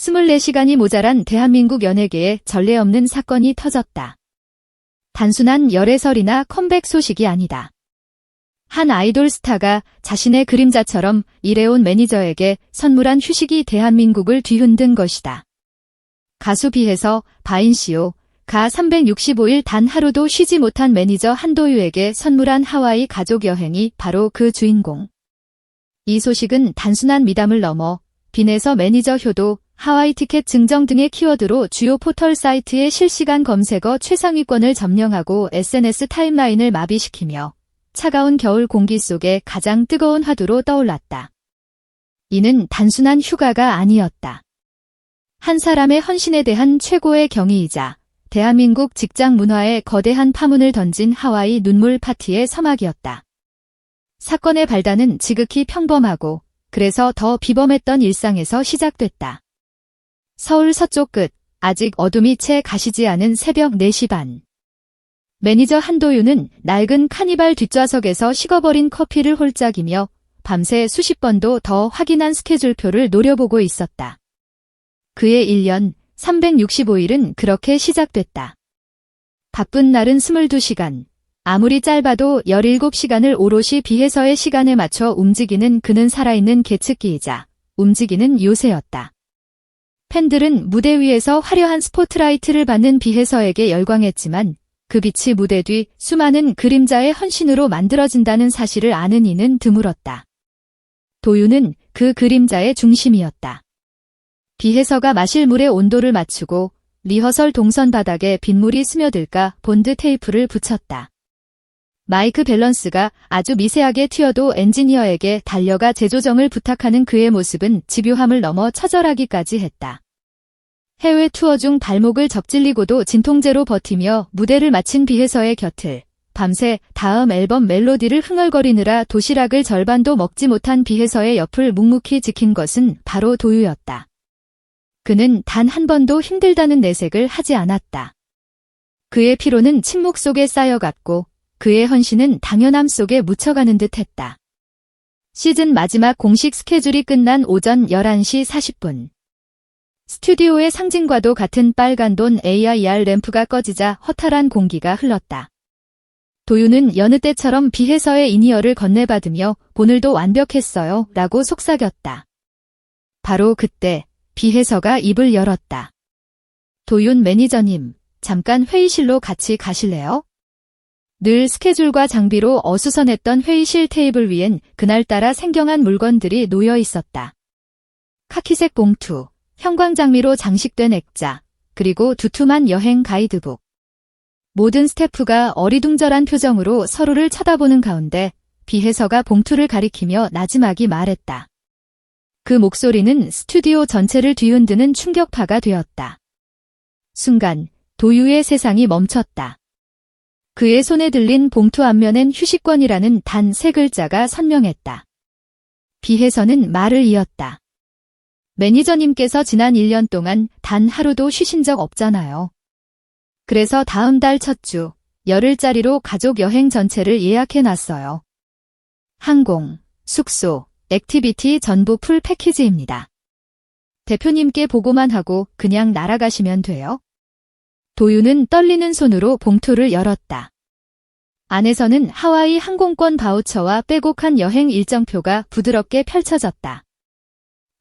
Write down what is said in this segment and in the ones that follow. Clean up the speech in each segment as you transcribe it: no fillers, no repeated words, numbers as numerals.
24시간이 모자란 대한민국 연예계에 전례 없는 사건이 터졌다. 단순한 열애설이나 컴백 소식이 아니다. 한 아이돌 스타가 자신의 그림자처럼 일해온 매니저에게 선물한 휴식이 대한민국을 뒤흔든 것이다. 가수 비해서 바인시오, 가 365일 단 하루도 쉬지 못한 매니저 한도유에게 선물한 하와이 가족 여행이 바로 그 주인공. 이 소식은 단순한 미담을 넘어 빈에서 매니저 효도, 하와이 티켓 증정 등의 키워드로 주요 포털 사이트의 실시간 검색어 최상위권을 점령하고 SNS 타임라인을 마비시키며 차가운 겨울 공기 속에 가장 뜨거운 화두로 떠올랐다. 이는 단순한 휴가가 아니었다. 한 사람의 헌신에 대한 최고의 경의이자 대한민국 직장 문화에 거대한 파문을 던진 하와이 눈물 파티의 서막이었다. 사건의 발단은 지극히 평범하고 그래서 더 비범했던 일상에서 시작됐다. 서울 서쪽 끝, 아직 어둠이 채 가시지 않은 새벽 4시 반. 매니저 한도유는 낡은 카니발 뒷좌석에서 식어버린 커피를 홀짝이며 밤새 수십 번도 더 확인한 스케줄표를 노려보고 있었다. 그의 1년 365일은 그렇게 시작됐다. 바쁜 날은 22시간, 아무리 짧아도 17시간을 오롯이 비해서의 시간에 맞춰 움직이는 그는 살아있는 계측기이자 움직이는 요새였다. 팬들은 무대 위에서 화려한 스포트라이트를 받는 비해서에게 열광했지만 그 빛이 무대 뒤 수많은 그림자의 헌신으로 만들어진다는 사실을 아는 이는 드물었다. 도유는 그 그림자의 중심이었다. 비해서가 마실 물의 온도를 맞추고 리허설 동선 바닥에 빗물이 스며들까 본드 테이프를 붙였다. 마이크 밸런스가 아주 미세하게 튀어도 엔지니어에게 달려가 재조정을 부탁하는 그의 모습은 집요함을 넘어 처절하기까지 했다. 해외 투어 중 발목을 접질리고도 진통제로 버티며 무대를 마친 비해서의 곁을 밤새 다음 앨범 멜로디를 흥얼거리느라 도시락을 절반도 먹지 못한 비해서의 옆을 묵묵히 지킨 것은 바로 도유였다. 그는 단 한 번도 힘들다는 내색을 하지 않았다. 그의 피로는 침묵 속에 쌓여갔고 그의 헌신은 당연함 속에 묻혀가는 듯했다. 시즌 마지막 공식 스케줄이 끝난 오전 11시 40분. 스튜디오의 상징과도 같은 빨간 돈 AIR 램프가 꺼지자 허탈한 공기가 흘렀다. 도유는 여느 때처럼 비해서의 인이어를 건네받으며 오늘도 완벽했어요 라고 속삭였다. 바로 그때 비해서가 입을 열었다. 도윤 매니저님, 잠깐 회의실로 같이 가실래요? 늘 스케줄과 장비로 어수선했던 회의실 테이블 위엔 그날따라 생경한 물건들이 놓여 있었다. 카키색 봉투, 형광장미로 장식된 액자, 그리고 두툼한 여행 가이드북. 모든 스태프가 어리둥절한 표정으로 서로를 쳐다보는 가운데 비해서가 봉투를 가리키며 나지막이 말했다. 그 목소리는 스튜디오 전체를 뒤흔드는 충격파가 되었다. 순간 도유의 세상이 멈췄다. 그의 손에 들린 봉투 앞면엔 휴식권이라는 단 3글자가 선명했다. 비해서는 말을 이었다. 매니저님께서 지난 1년 동안 단 하루도 쉬신 적 없잖아요. 그래서 다음 달 첫 주, 열흘짜리로 가족 여행 전체를 예약해놨어요. 항공, 숙소, 액티비티 전부 풀 패키지입니다. 대표님께 보고만 하고 그냥 날아가시면 돼요. 도유는 떨리는 손으로 봉투를 열었다. 안에서는 하와이 항공권 바우처와 빼곡한 여행 일정표가 부드럽게 펼쳐졌다.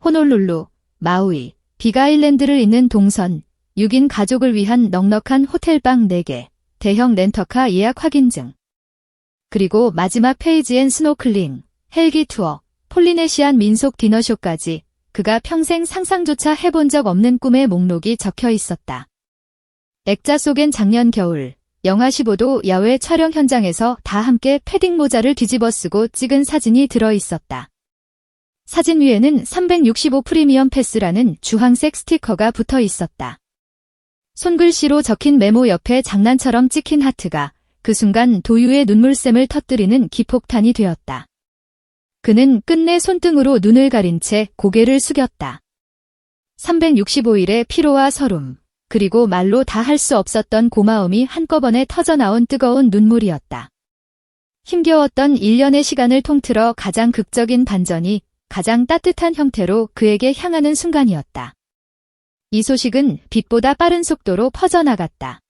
호놀룰루, 마우이, 빅아일랜드를 잇는 동선, 6인 가족을 위한 넉넉한 호텔방 4개, 대형 렌터카 예약 확인증. 그리고 마지막 페이지엔 스노클링, 헬기 투어, 폴리네시안 민속 디너쇼까지 그가 평생 상상조차 해본 적 없는 꿈의 목록이 적혀 있었다. 액자 속엔 작년 겨울, 영하 15도 야외 촬영 현장에서 다 함께 패딩 모자를 뒤집어 쓰고 찍은 사진이 들어 있었다. 사진 위에는 365 프리미엄 패스라는 주황색 스티커가 붙어 있었다. 손글씨로 적힌 메모 옆에 장난처럼 찍힌 하트가 그 순간 도유의 눈물샘을 터뜨리는 기폭탄이 되었다. 그는 끝내 손등으로 눈을 가린 채 고개를 숙였다. 365일의 피로와 서름, 그리고 말로 다 할 수 없었던 고마움이 한꺼번에 터져나온 뜨거운 눈물이었다. 힘겨웠던 1년의 시간을 통틀어 가장 극적인 반전이 가장 따뜻한 형태로 그에게 향하는 순간이었다. 이 소식은 빛보다 빠른 속도로 퍼져나갔다.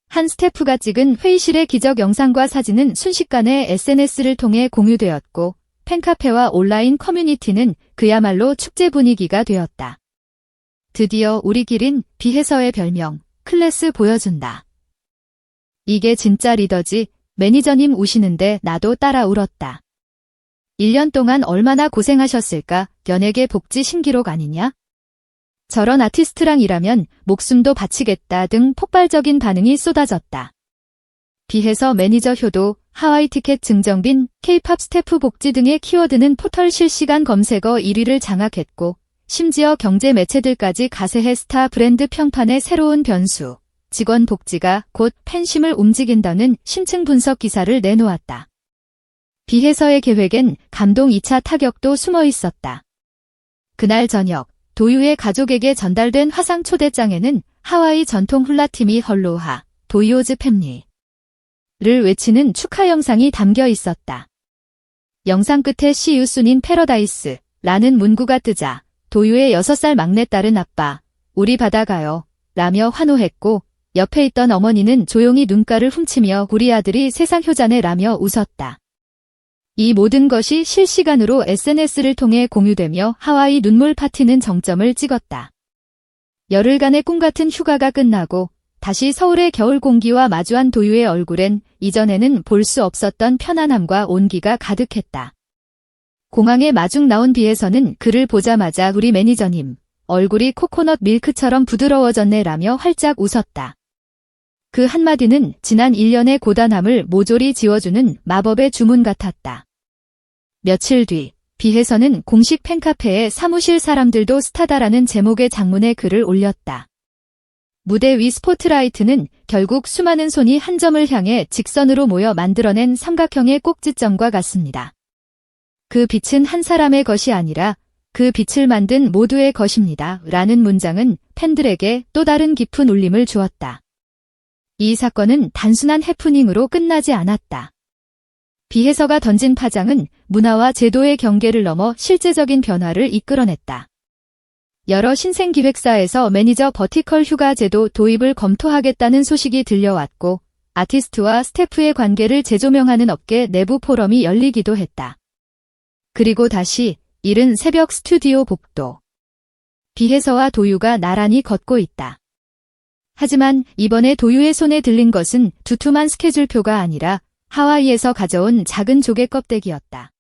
한 스태프가 찍은 회의실의 기적 영상과 사진은 순식간에 SNS를 통해 공유되었고 팬카페와 온라인 커뮤니티는 그야말로 축제 분위기가 되었다. 드디어 우리 길인 비해서의 별명 클래스 보여준다. 이게 진짜 리더지. 매니저님 우시는데 나도 따라 울었다. 1년 동안 얼마나 고생하셨을까? 연예계 복지 신기록 아니냐? 저런 아티스트랑 일하면 목숨도 바치겠다 등 폭발적인 반응이 쏟아졌다. 비해서 매니저 효도, 하와이 티켓 증정빈, K-팝 스태프 복지 등의 키워드는 포털 실시간 검색어 1위를 장악했고 심지어 경제 매체들까지 가세해 스타 브랜드 평판의 새로운 변수, 직원 복지가 곧 팬심을 움직인다는 심층 분석 기사를 내놓았다. 비해서의 계획엔 감동 2차 타격도 숨어 있었다. 그날 저녁 도유의 가족에게 전달된 화상 초대장에는 하와이 전통 훌라팀이 헐로하, 도이오즈 팸리를 외치는 축하 영상이 담겨 있었다. 영상 끝에 See you soon in paradise 라는 문구가 뜨자 도유의 6살 막내딸은 아빠, 우리 바다 가요 라며 환호했고 옆에 있던 어머니는 조용히 눈가를 훔치며 우리 아들이 세상 효자네 라며 웃었다. 이 모든 것이 실시간으로 SNS를 통해 공유되며 하와이 눈물 파티는 정점을 찍었다. 열흘간의 꿈같은 휴가가 끝나고 다시 서울의 겨울 공기와 마주한 도유의 얼굴엔 이전에는 볼 수 없었던 편안함과 온기가 가득했다. 공항에 마중 나온 비에서는 그를 보자마자 우리 매니저님, 얼굴이 코코넛 밀크처럼 부드러워졌네 라며 활짝 웃었다. 그 한마디는 지난 1년의 고단함을 모조리 지워주는 마법의 주문 같았다. 며칠 뒤 비해서는 공식 팬카페에 사무실 사람들도 스타다라는 제목의 장문의 글을 올렸다. 무대 위 스포트라이트는 결국 수많은 손이 한 점을 향해 직선으로 모여 만들어낸 삼각형의 꼭지점과 같습니다. 그 빛은 한 사람의 것이 아니라 그 빛을 만든 모두의 것입니다. 라는 문장은 팬들에게 또 다른 깊은 울림을 주었다. 이 사건은 단순한 해프닝으로 끝나지 않았다. 비해서가 던진 파장은 문화와 제도의 경계를 넘어 실제적인 변화를 이끌어냈다. 여러 신생기획사에서 매니저 버티컬 휴가 제도 도입을 검토하겠다는 소식이 들려왔고 아티스트와 스태프의 관계를 재조명하는 업계 내부 포럼이 열리기도 했다. 그리고 다시 이른 새벽 스튜디오 복도. 비해서와 도유가 나란히 걷고 있다. 하지만 이번에 도유의 손에 들린 것은 두툼한 스케줄표가 아니라 하와이에서 가져온 작은 조개 껍데기였다.